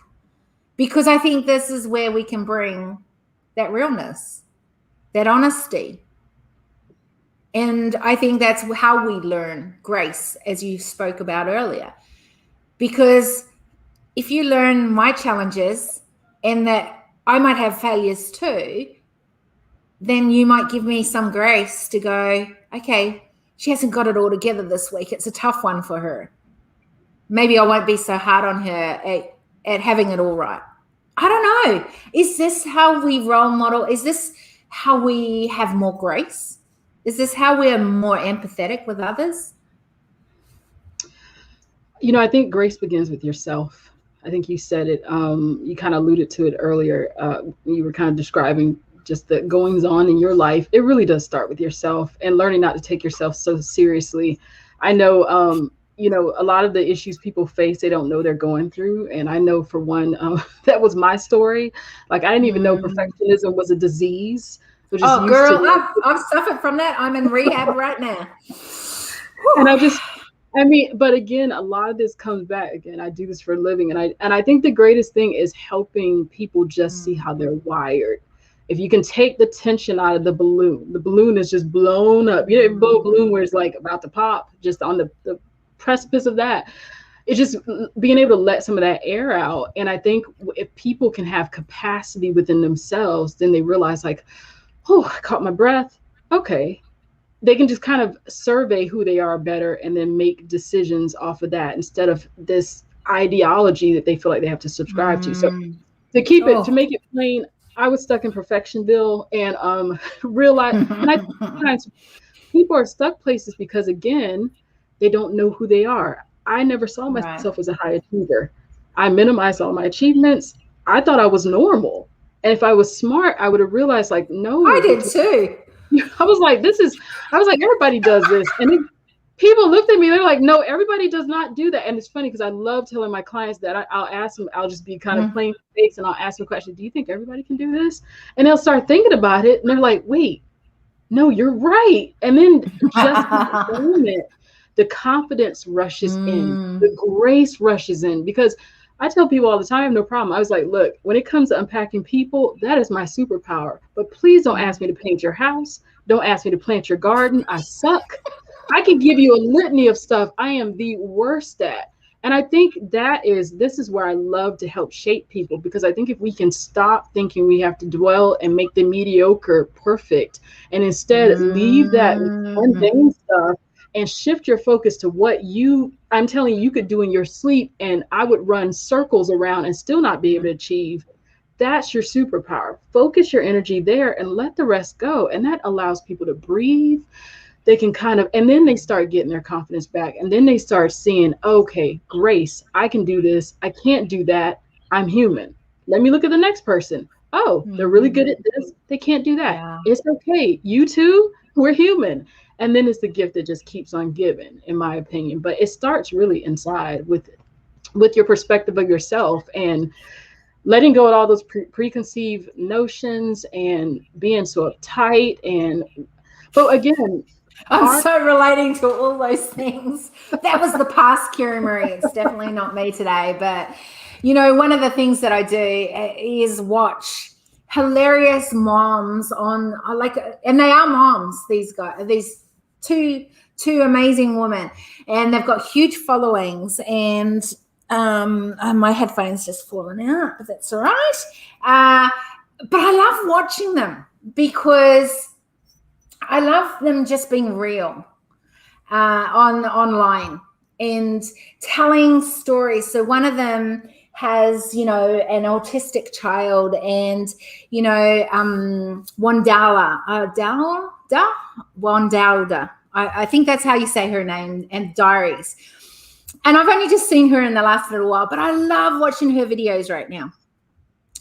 because I think this is where we can bring that realness, that honesty. And I think that's how we learn grace, as you spoke about earlier. Because if you learn my challenges and that I might have failures too, then you might give me some grace to go, okay, she hasn't got it all together this week. It's a tough one for her. Maybe I won't be so hard on her at having it all right. I don't know. Is this how we role model? Is this how we have more grace? Is this how we're more empathetic with others? I think grace begins with yourself. I think you said it. You kind of alluded to it earlier. You were kind of describing just the goings on in your life. It really does start with yourself and learning not to take yourself so seriously. I know, a lot of the issues people face, they don't know they're going through. And I know, for one, that was my story. Like, I didn't even know perfectionism was a disease. So just oh, girl, I've suffered from that. I'm in rehab right now. And but again, a lot of this comes back. Again, I do this for a living. And I think the greatest thing is helping people just see how they're wired. If you can take the tension out of the balloon is just blown up. You know, blow a balloon where it's like about to pop, just on the precipice of that. It's just being able to let some of that air out. And I think if people can have capacity within themselves, then they realize, like, oh, I caught my breath. Okay. They can just kind of survey who they are better and then make decisions off of that, instead of this ideology that they feel like they have to subscribe to. So to make it plain, I was stuck in Perfectionville and realized, and I think sometimes people are stuck places because, again, they don't know who they are. I never saw myself as a high achiever. I minimized all my achievements. I thought I was normal. And if I was smart, I would have realized, like, no. I did too. I was like, everybody does this. And then people looked at me, they're like, no, everybody does not do that. And it's funny because I love telling my clients that I'll ask them, I'll just be kind of plain face and I'll ask them a question. Do you think everybody can do this? And they'll start thinking about it. And they're like, wait, no, you're right. And then just the moment, the confidence rushes in, the grace rushes in, because I tell people all the time, no problem. I was like, look, when it comes to unpacking people, that is my superpower. But please don't ask me to paint your house. Don't ask me to plant your garden. I suck. I can give you a litany of stuff I am the worst at. And I think this is where I love to help shape people, because I think if we can stop thinking we have to dwell and make the mediocre perfect, and instead leave that mundane stuff and shift your focus to what I'm telling you could do in your sleep, and I would run circles around and still not be able to achieve. That's your superpower. Focus your energy there and let the rest go. And that allows people to breathe. They can and then they start getting their confidence back. And then they start seeing, okay, grace, I can do this. I can't do that. I'm human. Let me look at the next person. Oh, they're really good at this. They can't do that. Yeah. It's okay. You too, we're human. And then it's the gift that just keeps on giving, in my opinion. But it starts really inside with your perspective of yourself, and letting go of all those preconceived notions and being so uptight. But again, I'm so relating to all those things. That was the past Kira Marie. It's definitely not me today. But, one of the things that I do is watch hilarious moms and they are moms, these guys, these two amazing women, and they've got huge followings, and my headphones just fallen out, but that's all right. But I love watching them because I love them just being real online and telling stories. So one of them has, you know, an autistic child, and, you know, Wandalda. I think that's how you say her name, and Diaries. And I've only just seen her in the last little while, but I love watching her videos right now.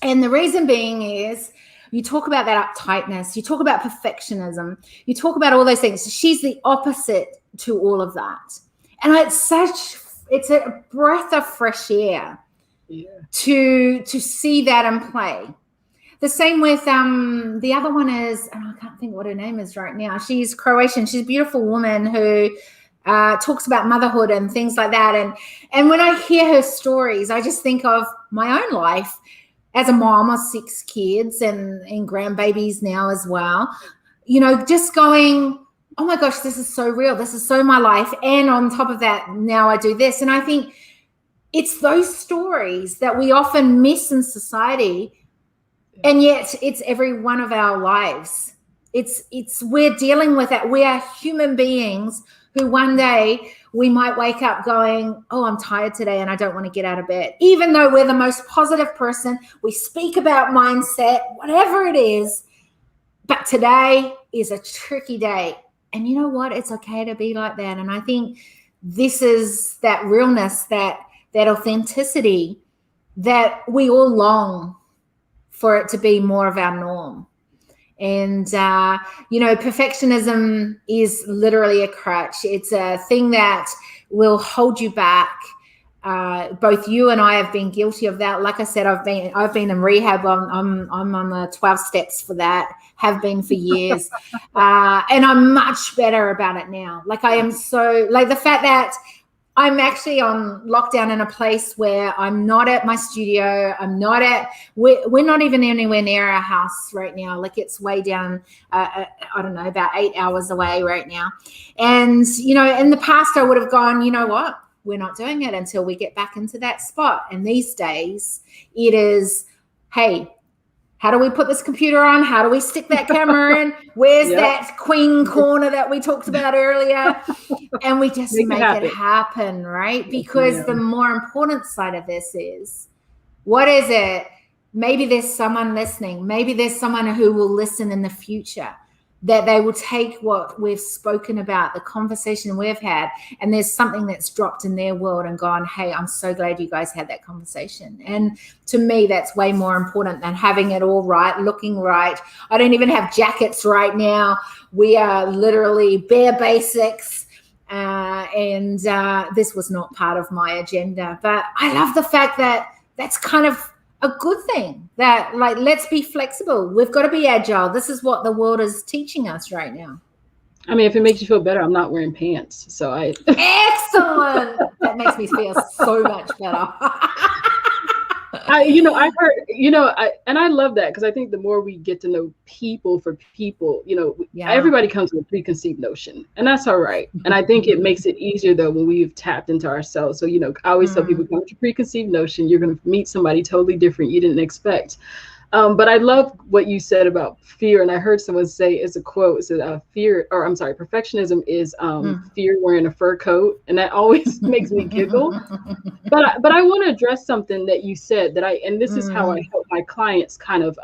And the reason being is, you talk about that uptightness, you talk about perfectionism, you talk about all those things. She's the opposite to all of that. And it's a breath of fresh air to see that in play. The same with the other one is, I can't think what her name is right now. She's Croatian. She's a beautiful woman who talks about motherhood and things like that. And when I hear her stories, I just think of my own life as a mom of 6 kids and grandbabies now as well. You know, just going, oh my gosh, this is so real. This is so my life. And on top of that, now I do this. And I think it's those stories that we often miss in society. And yet it's every one of our lives. We're dealing with that. We are human beings who one day we might wake up going, oh, I'm tired today and I don't want to get out of bed. Even though we're the most positive person, we speak about mindset, whatever it is. But today is a tricky day. And you know what? It's okay to be like that. And I think this is that realness, that authenticity that we all long for it to be more of our norm. And, you know, perfectionism is literally a crutch. It's a thing that will hold you back. Both you and I have been guilty of that. Like I said, I've been in rehab. I'm on the 12 steps for that, have been for years. And I'm much better about it now. Like I am so, like the fact that I'm actually on lockdown in a place where I'm not at my studio. We're not even anywhere near our house right now. Like it's way down, I don't know, about 8 hours away right now. And, you know, in the past I would have gone, you know what? We're not doing it until we get back into that spot. And these days it is, hey, how do we put this computer on? How do we stick that camera in? Where's that queen corner that we talked about earlier? And we just make it happen, right? Because the more important side of this is, what is it? Maybe there's someone listening. Maybe there's someone who will listen in the future, that they will take what we've spoken about, the conversation we've had, and there's something that's dropped in their world and gone, hey, I'm so glad you guys had that conversation. And to me, that's way more important than having it all right, looking right. I don't even have jackets right now. We are literally bare basics. And this was not part of my agenda. But I love the fact that that's kind of a good thing, that like, let's be flexible. We've got to be agile. This is what the world is teaching us right now. I mean, if it makes you feel better, I'm not wearing pants. So Excellent. That makes me feel so much better. I've heard, and I love that, because I think the more we get to know people for people, everybody comes with a preconceived notion, and that's all right. And I think it makes it easier though when we've tapped into ourselves. So, I always tell people, come with your preconceived notion, you're going to meet somebody totally different you didn't expect. But I love what you said about fear. And I heard someone say, it's a quote, it said, perfectionism is fear wearing a fur coat. And that always makes me giggle. But I want to address something that you said and this is how I help my clients kind of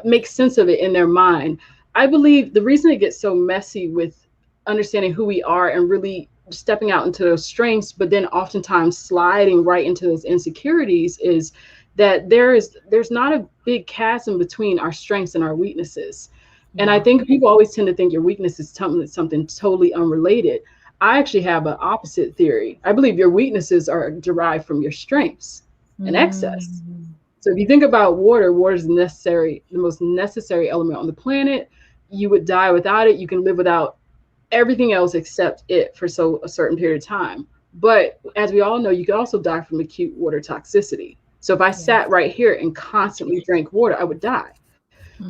make sense of it in their mind. I believe the reason it gets so messy with understanding who we are and really stepping out into those strengths, but then oftentimes sliding right into those insecurities, is that there's not a big chasm between our strengths and our weaknesses. And I think people always tend to think your weakness is something totally unrelated. I actually have an opposite theory. I believe your weaknesses are derived from your strengths and excess. So if you think about water is the most necessary element on the planet. You would die without it. You can live without everything else except it for a certain period of time. But as we all know, you could also die from acute water toxicity. So if I sat right here and constantly drank water, I would die.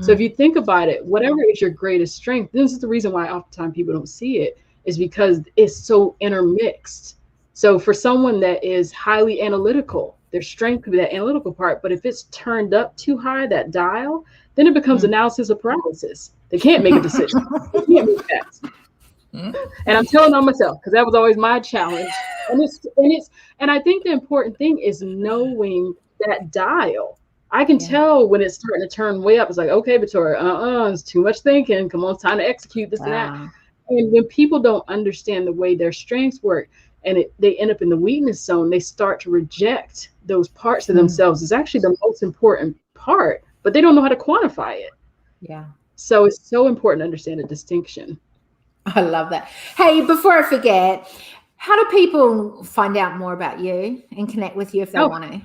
So if you think about it, whatever is your greatest strength, this is the reason why oftentimes people don't see it, is because it's so intermixed. So for someone that is highly analytical, their strength could be that analytical part, but if it's turned up too high, that dial, then it becomes analysis of paralysis. They can't make a decision. They can't move fast. And I'm telling on myself, because that was always my challenge And I think the important thing is knowing that dial. I can Yeah. tell when it's starting to turn way up. It's like, okay, Victoria, it's too much thinking. Come on, it's time to execute this and that. Wow. And when people don't understand the way their strengths work and they end up in the weakness zone, they start to reject those parts of Hmm. themselves. It's actually the most important part, but they don't know how to quantify it. Yeah. So it's so important to understand the distinction. I love that. Hey, before I forget, how do people find out more about you and connect with you if they Oh, want to?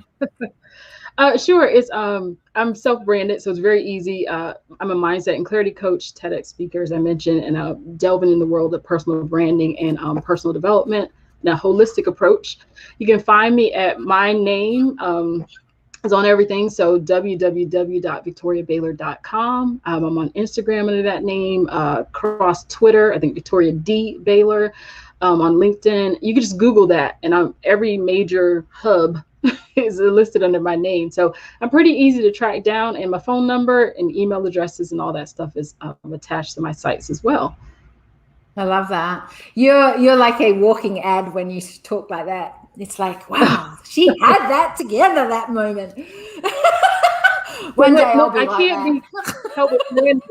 sure. It's I'm self-branded, so it's very easy. I'm a mindset and clarity coach, TEDx speaker, as I mentioned, and delving in the world of personal branding and personal development and a holistic approach. You can find me at my name. Is on everything. So www.victoriabaylor.com. I'm on Instagram under that name, across Twitter, I think Victoria D. Baylor, on LinkedIn. You can just Google that, and every major hub is listed under my name. So I'm pretty easy to track down, and my phone number and email addresses and all that stuff is attached to my sites as well. I love that. You're like a walking ad when you talk like that. It's like, wow, she had that together that moment. But One day I'll look, be I like can't that. be helped with branding.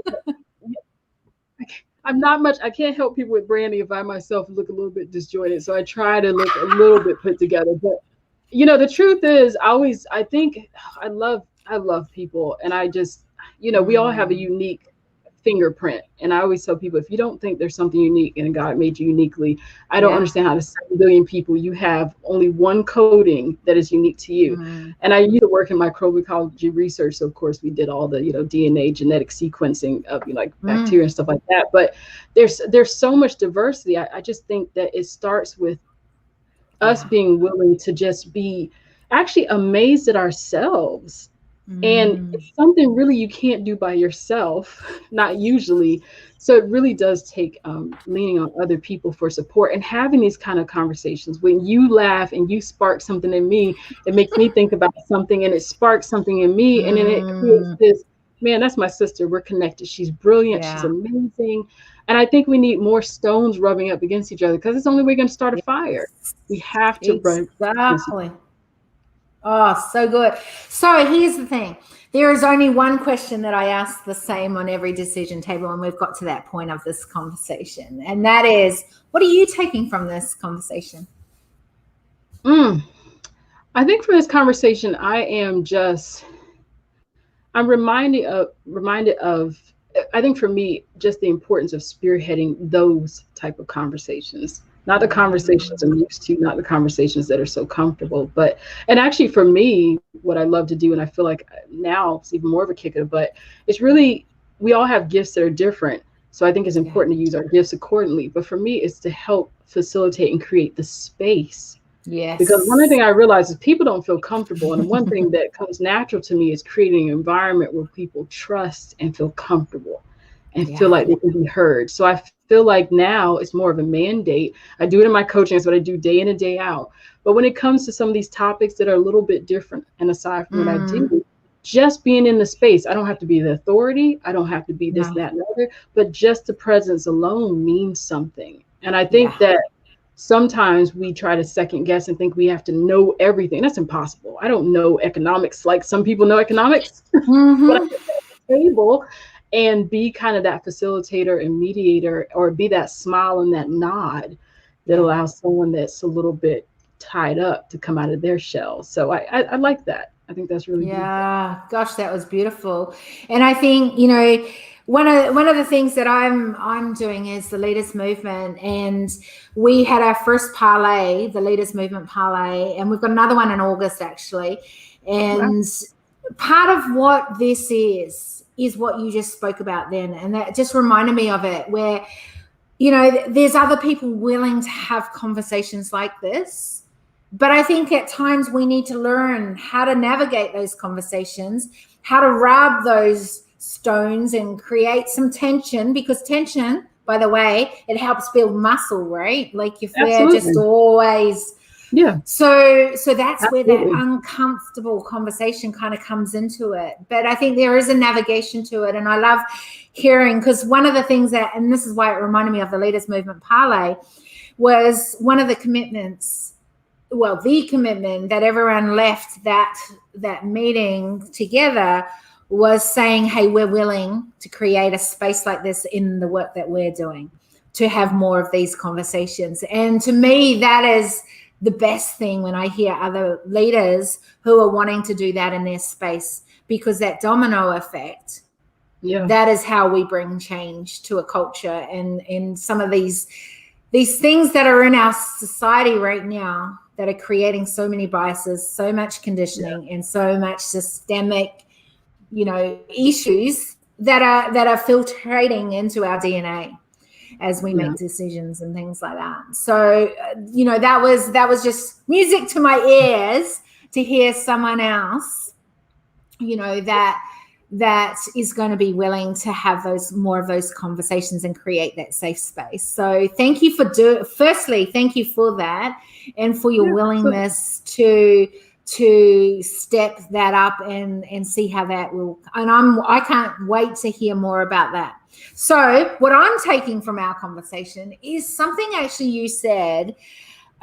I'm not much. I can't help people with branding if I myself look a little bit disjointed. So I try to look a little bit put together. But the truth is, I think I love people, and I just, we all have a Mm, unique fingerprint. And I always tell people, if you don't think there's something unique and God made you uniquely, I don't yeah. understand how to 7 billion people you have only one coding that is unique to you. Mm, And I used to work in microbiology research, so of course we did all the DNA genetic sequencing of like mm, bacteria and stuff like that. But there's so much diversity. I just think that it starts with us yeah. being willing to just be actually amazed at ourselves. And Mm, it's something really you can't do by yourself, not usually. So it really does take leaning on other people for support and having these kind of conversations. When you laugh and you spark something in me, it makes me think about something and it sparks something in me. And then it creates mm, this, man, that's my sister. We're connected. She's brilliant. She's yeah. amazing. And I think we need more stones rubbing up against each other because it's the only way we're going to start a fire. Yes. We have to run against each Exactly. Oh, so good. So here's the thing. There is only one question that I ask the same on every decision table, and we've got to that point of this conversation. And that is, what are you taking from this conversation? other. I think for this conversation, I'm reminded of I think for me just the importance of spearheading those type of conversations. Not the conversations Mm, I'm used to, not the conversations that are so comfortable, but and actually for me, what I love to do, and I feel like now it's even more of a kick in the butt, it's really we all have gifts that are different. So I think it's yeah. important to use our gifts accordingly. But for me, it's to help facilitate and create the space because one Yes. thing I realize is people don't feel comfortable. And one thing that comes natural to me is creating an environment where people trust and feel comfortable and feel Yeah. like they can be heard. So I feel like now it's more of a mandate. I do it in my coaching, it's what I do day in and day out. But when it comes to some of these topics that are a little bit different, and aside from what I Mm, do, just being in the space, I don't have to be the authority. I don't have to be this, no. that, and the other, but just the presence alone means something. And I think Yeah. that sometimes we try to second guess and think we have to know everything. That's impossible. I don't know economics like some people know economics, but I Mm-hmm. can sit at the table and be kind of that facilitator and mediator, or be that smile and that nod that Yeah. allows someone that's a little bit tied up to come out of their shell. So I like that. I think that's really beautiful. Yeah, gosh, that was beautiful. And I think, one of the things that I'm doing is the Leaders Movement, and we had our first parlay, the Leaders Movement parlay, and we've got another one in August actually. Wow. And part of what this is what you just spoke about then, and that just reminded me of it, where there's other people willing to have conversations like this. But I think at times we need to learn how to navigate those conversations, how to rub those stones and create some tension, because tension, by the way, it helps build muscle, right? Like if we're just Absolutely. always Yeah, so that's where that absolutely. uncomfortable conversation kind of comes into it. But I think there is a navigation to it. And I love hearing, because one of the things that, and this is why it reminded me of the Leaders Movement parlay, was one of the commitments well, the commitment that everyone left that meeting together was saying, hey, we're willing to create a space like this in the work that we're doing, to have more of these conversations. And to me, that is the best thing when I hear other leaders who are wanting to do that in their space, because that domino effect, that is how we bring change to a culture. And in some of these things that are in our society right now that are creating so many biases, so much conditioning, and so much systemic, issues that are filtrating into our DNA as we make decisions and things like that. So, that was just music to my ears to hear someone else, that is going to be willing to have more of those conversations and create that safe space. So thank you firstly, thank you for that, and for your willingness to step that up and see how that will, and I can't wait to hear more about that. So what I'm taking from our conversation is something actually you said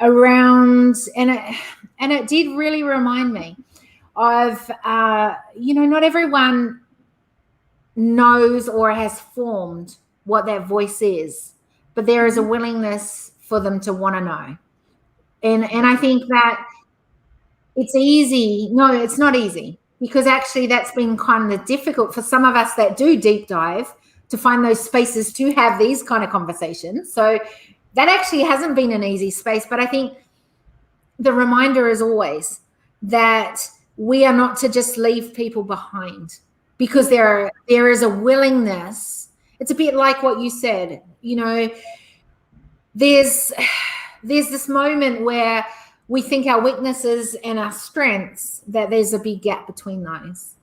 around, and it did really remind me of, not everyone knows or has formed what that voice is, but there is a willingness for them to want to know. And I think that it's easy. No, it's not easy, because actually that's been kind of difficult for some of us that do deep dive to find those spaces to have these kind of conversations. So that actually hasn't been an easy space. But I think the reminder is always that we are not to just leave people behind, because there is a willingness. It's a bit like what you said, there's this moment where we think our weaknesses and our strengths, that there's a big gap between those.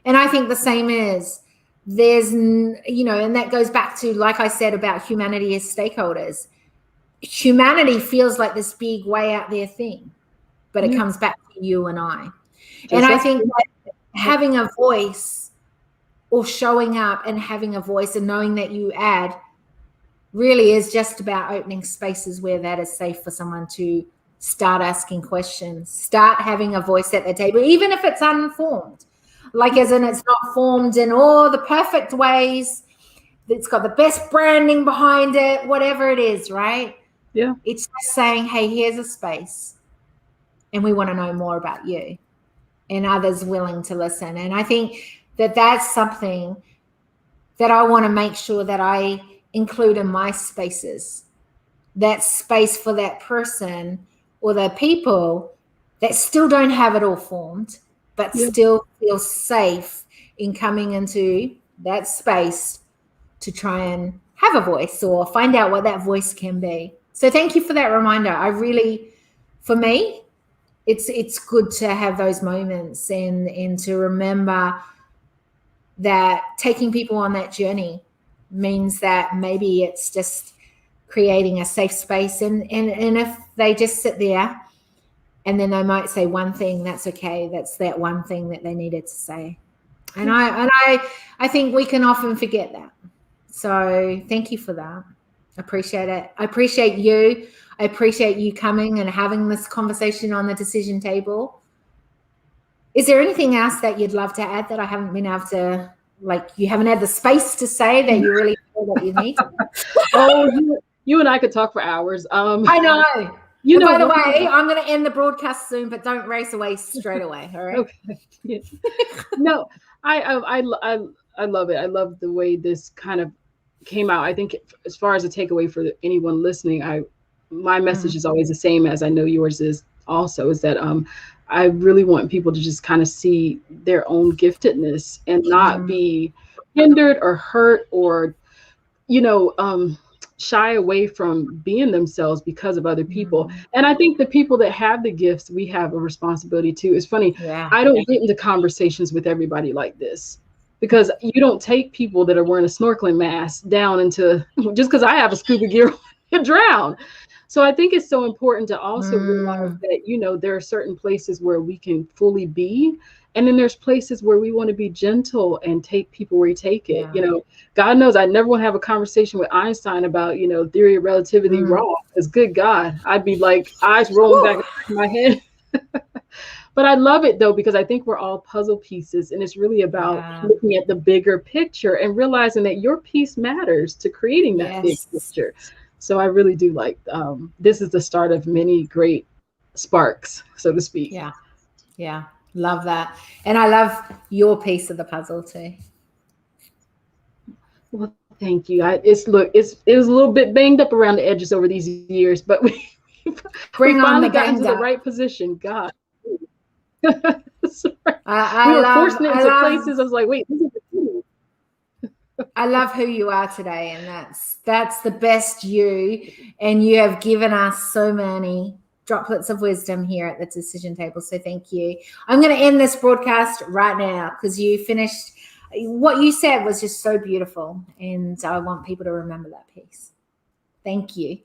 And I think the same is there's, and that goes back to, like I said, about humanity as stakeholders. Humanity feels like this big way out there thing, but it comes back to you and I. And I think that having a voice, or showing up and having a voice and knowing that you add, really is just about opening spaces where that is safe for someone to start asking questions, start having a voice at the table, even if it's unformed. Like, as in, it's not formed in all the perfect ways, it's got the best branding behind it, whatever it is, right? Yeah. It's just saying, hey, here's a space, and we want to know more about you, and others willing to listen. And I think that that's something that I want to make sure that I include in my spaces, that space for that person or the people that still don't have it all formed, but still feel safe in coming into that space to try and have a voice or find out what that voice can be. So thank you for that reminder. I really, for me, it's good to have those moments and to remember that taking people on that journey means that maybe it's just creating a safe space, and if they just sit there and then they might say one thing, that's okay. That's that one thing that they needed to say. And I think we can often forget that. So thank you for that. I appreciate it. I appreciate you. I appreciate you coming and having this conversation on the decision table. Is there anything else that you'd love to add that I haven't been able to, like, you haven't had the space to say that you really feel that you need? Oh, you and I could talk for hours. I know. By the way, I'm going to end the broadcast soon, but don't race away straight away. All right. Okay. Yeah. No, I love it. I love the way this kind of came out. I think as far as a takeaway for anyone listening, my message is always the same as I know yours is also, is that I really want people to just kind of see their own giftedness and not be hindered or hurt or, shy away from being themselves because of other people. And I think the people that have the gifts, we have a responsibility too. It's funny. Yeah. I don't get into conversations with everybody like this, because you don't take people that are wearing a snorkeling mask down into, just because I have a scuba gear, and drown. So I think it's so important to also realize that, there are certain places where we can fully be And then there's places where we want to be gentle and take people where you take it. Yeah. You know, God knows I never want to have a conversation with Einstein about, you know, theory of relativity wrong. Because good God, I'd be like eyes rolling back in my head. But I love it though, because I think we're all puzzle pieces, and it's really about Yeah. looking at the bigger picture and realizing that your piece matters to creating that big Yes. picture. So I really do like this is the start of many great sparks, so to speak. Yeah. Yeah. Love that. And I love your piece of the puzzle too. Well, thank you. It was a little bit banged up around the edges over these years, but we Bring on finally the got into banged the up. right position. God, we I were love, forcing it I into love, places. I was like, wait, this is I love who you are today, and that's the best you. And you have given us so many droplets of wisdom here at the decision table. So thank you. I'm going to end this broadcast right now because you finished. What you said was just so beautiful, and I want people to remember that piece. Thank you.